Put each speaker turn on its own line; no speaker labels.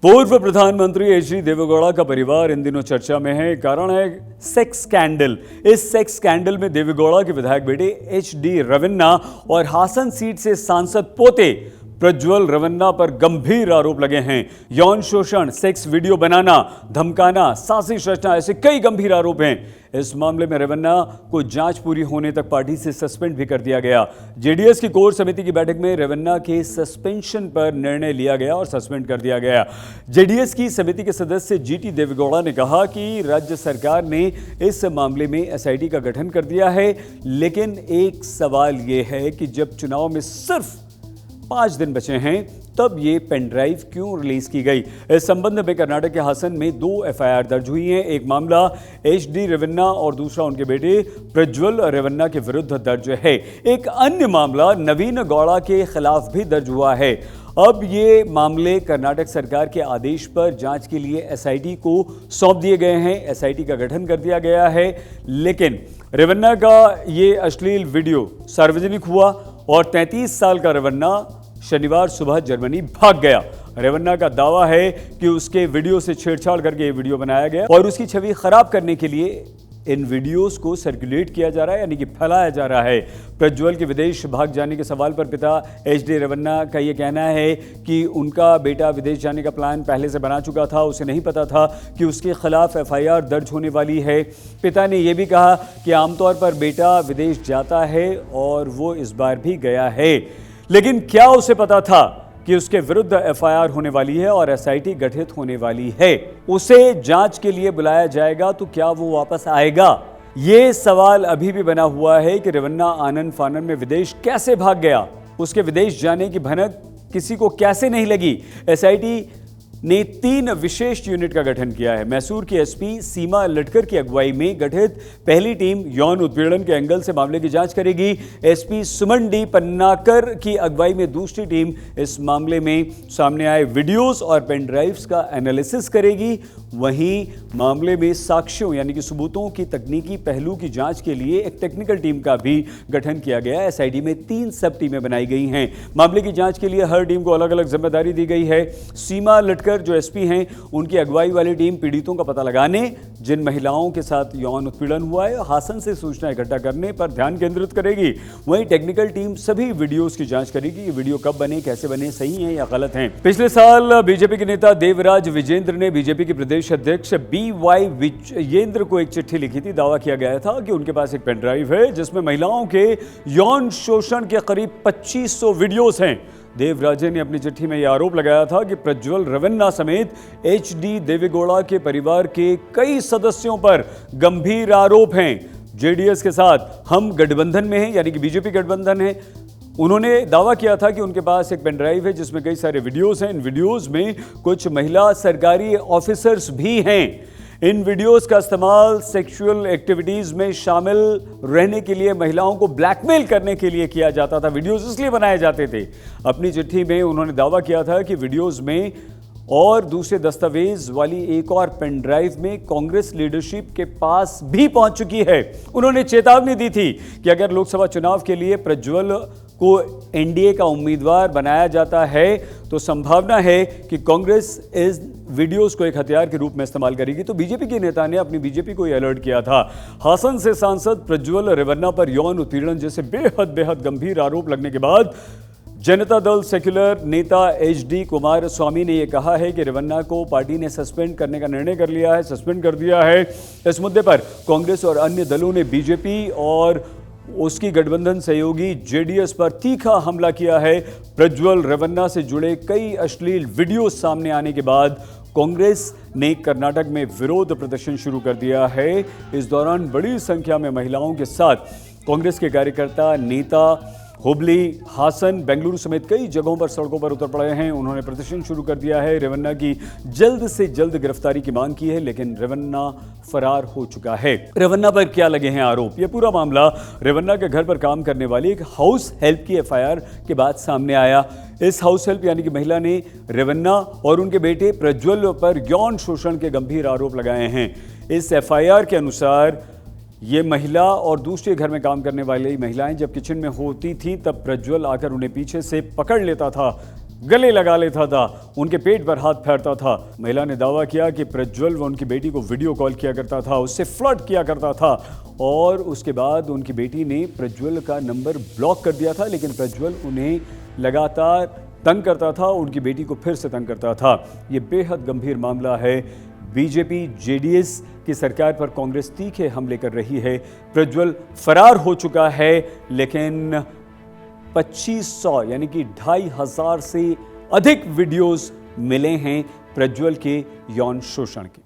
पूर्व प्रधानमंत्री एच.डी. देवेगौड़ा का परिवार इन दिनों चर्चा में है। कारण है सेक्स स्कैंडल। इस सेक्स स्कैंडल में देवेगौड़ा के विधायक बेटे एच.डी. रविन्ना और हासन सीट से सांसद पोते प्रज्वल रविन्ना पर गंभीर आरोप लगे हैं। यौन शोषण, सेक्स वीडियो बनाना, धमकाना, साजिश रचना, ऐसे कई गंभीर आरोप हैं। इस मामले में रविन्ना को जांच पूरी होने तक पार्टी से सस्पेंड भी कर दिया गया। जेडीएस की कोर समिति की बैठक में रविन्ना के सस्पेंशन पर निर्णय लिया गया और सस्पेंड कर दिया गया। जेडीएस की समिति के सदस्य जीटी देवेगौड़ा ने कहा कि राज्य सरकार ने इस मामले में एसआईटी का गठन कर दिया है, लेकिन एक सवाल यह है कि जब चुनाव में सिर्फ 5 दिन बचे हैं तब ये पेन ड्राइव क्यों रिलीज की गई। इस संबंध में कर्नाटक के हासन में 2 एफआईआर दर्ज हुई हैं। एक मामला एच.डी. रविन्ना और दूसरा उनके बेटे प्रज्वल रविन्ना के विरुद्ध दर्ज है। एक अन्य मामला नवीन गौड़ा के खिलाफ भी दर्ज हुआ है। अब ये मामले कर्नाटक सरकार के आदेश पर जांच के लिए एसआईटी को सौंप दिए गए हैं। एसआईटी का गठन कर दिया गया है, लेकिन रविन्ना का ये अश्लील वीडियो सार्वजनिक हुआ और 33 साल का रविन्ना शनिवार सुबह जर्मनी भाग गया। रविन्ना का दावा है कि उसके वीडियो से छेड़छाड़ करके ये वीडियो बनाया गया और उसकी छवि खराब करने के लिए इन वीडियोस को सर्कुलेट किया जा रहा है, यानी कि फैलाया जा रहा है। प्रज्वल के विदेश भाग जाने के सवाल पर पिता एच.डी. रविन्ना का ये कहना है कि उनका बेटा विदेश जाने का प्लान पहले से बना चुका था, उसे नहीं पता था कि उसके खिलाफ एफआईआर दर्ज होने वाली है। पिता ने यह भी कहा कि आमतौर पर बेटा विदेश जाता है और वो इस बार भी गया है, लेकिन क्या उसे पता था कि उसके विरुद्ध एफआईआर होने वाली है और एसआईटी गठित होने वाली है। उसे जांच के लिए बुलाया जाएगा तो क्या वो वापस आएगा? ये सवाल अभी भी बना हुआ है कि रविन्ना आनन फानन में विदेश कैसे भाग गया। उसके विदेश जाने की भनक किसी को कैसे नहीं लगी। एसआईटी ने 3 विशेष यूनिट का गठन किया है। मैसूर की एसपी सीमा लटकर की अगुवाई में गठित पहली टीम यौन उत्पीड़न के एंगल से मामले की जांच करेगी। एसपी सुमन डी पन्नाकर की अगुवाई में दूसरी टीम इस मामले में सामने आए वीडियोस और पेन ड्राइव्स का एनालिसिस करेगी। वहीं मामले में साक्ष्यों यानी कि सबूतों की तकनीकी पहलू की जांच के लिए एक टेक्निकल टीम का भी गठन किया गया है। एसआईटी में 3 सब टीमें बनाई गई हैं। मामले की जांच के लिए हर टीम को अलग अलग जिम्मेदारी दी गई है। सीमा लटकर जो एसपी हैं, उनकी अगुवाई वाली टीम पीड़ितों का पता लगाने, जिन महिलाओं के साथ यौन उत्पीड़न हुआ है, हासन से सूचना इकट्ठा करने पर ध्यान केंद्रित करेगी। वहीं टेक्निकल टीम सभी वीडियोस की जांच करेगी कि वीडियो कब बने, कैसे बने, सही हैं या गलत हैं। पिछले साल बीजेपी के नेता देवराज विजेंद्र ने बीजेपी के प्रदेश अध्यक्ष बी.वाई. विजेंद्र को एक चिट्ठी लिखी थी। दावा किया गया था कि उनके पास एक पेन ड्राइव है जिसमें महिलाओं के यौन शोषण के करीब 2500 वीडियोस हैं। देवराजे ने अपनी चिट्ठी में यह आरोप लगाया था कि प्रज्वल रविन्ना समेत एच.डी. देवेगौड़ा के परिवार के कई सदस्यों पर गंभीर आरोप हैं। जेडीएस के साथ हम गठबंधन में हैं, यानी कि बीजेपी गठबंधन है। उन्होंने दावा किया था कि उनके पास एक पेन ड्राइव है जिसमें कई सारे वीडियोस हैं। इन वीडियोस में कुछ महिला सरकारी ऑफिसर्स भी हैं। इन वीडियोस का इस्तेमाल सेक्सुअल एक्टिविटीज में शामिल रहने के लिए, महिलाओं को ब्लैकमेल करने के लिए किया जाता था। वीडियोस इसलिए बनाए जाते थे। अपनी चिट्ठी में उन्होंने दावा किया था कि वीडियोस में और दूसरे दस्तावेज वाली एक और पेन ड्राइव में कांग्रेस लीडरशिप के पास भी पहुंच चुकी है। उन्होंने चेतावनी दी थी कि अगर लोकसभा चुनाव के लिए प्रज्वल को एनडीए का उम्मीदवार बनाया जाता है तो संभावना है कि कांग्रेस इस वीडियोस को एक हथियार के रूप में इस्तेमाल करेगी। तो बीजेपी के नेता ने अपनी बीजेपी को यह अलर्ट किया था। हासन से सांसद प्रज्वल रविन्ना पर यौन उत्पीड़न जैसे बेहद गंभीर आरोप लगने के बाद जनता दल सेक्युलर नेता एच.डी. कुमारस्वामी ने यह कहा है कि रविन्ना को पार्टी ने सस्पेंड करने का निर्णय कर लिया है, सस्पेंड कर दिया है। इस मुद्दे पर कांग्रेस और अन्य दलों ने बीजेपी और उसकी गठबंधन सहयोगी जेडीएस पर तीखा हमला किया है। प्रज्वल रविन्ना से जुड़े कई अश्लील वीडियो सामने आने के बाद कांग्रेस ने कर्नाटक में विरोध प्रदर्शन शुरू कर दिया है। इस दौरान बड़ी संख्या में महिलाओं के साथ कांग्रेस के कार्यकर्ता, नेता हुबली, हासन, बेंगलुरु समेत कई जगहों पर सड़कों पर उतर पड़े हैं। उन्होंने प्रदर्शन शुरू कर दिया है। रविन्ना की जल्द से जल्द गिरफ्तारी की मांग की है, लेकिन रविन्ना फरार हो चुका है। रविन्ना पर क्या लगे हैं आरोप? यह पूरा मामला रविन्ना के घर पर काम करने वाली एक हाउस हेल्प की एफआईआर के बाद सामने आया। इस हाउस हेल्प यानी कि महिला ने रविन्ना और उनके बेटे प्रज्वल पर यौन शोषण के गंभीर आरोप लगाए हैं। इस एफआईआर के अनुसार ये महिला और दूसरे घर में काम करने वाली महिलाएं जब किचन में होती थी तब प्रज्वल आकर उन्हें पीछे से पकड़ लेता था, गले लगा लेता था, उनके पेट पर हाथ फेरता था। महिला ने दावा किया कि प्रज्वल व उनकी बेटी को वीडियो कॉल किया करता था, उससे फ्लर्ट किया करता था और उसके बाद उनकी बेटी ने प्रज्वल का नंबर ब्लॉक कर दिया था, लेकिन प्रज्वल उन्हें लगातार तंग करता था, उनकी बेटी को फिर से तंग करता था। ये बेहद गंभीर मामला है। बीजेपी जेडीएस की सरकार पर कांग्रेस तीखे हमले कर रही है। प्रज्वल फरार हो चुका है, लेकिन 2500 यानी कि 2500 से अधिक वीडियोस मिले हैं प्रज्वल के यौन शोषण के।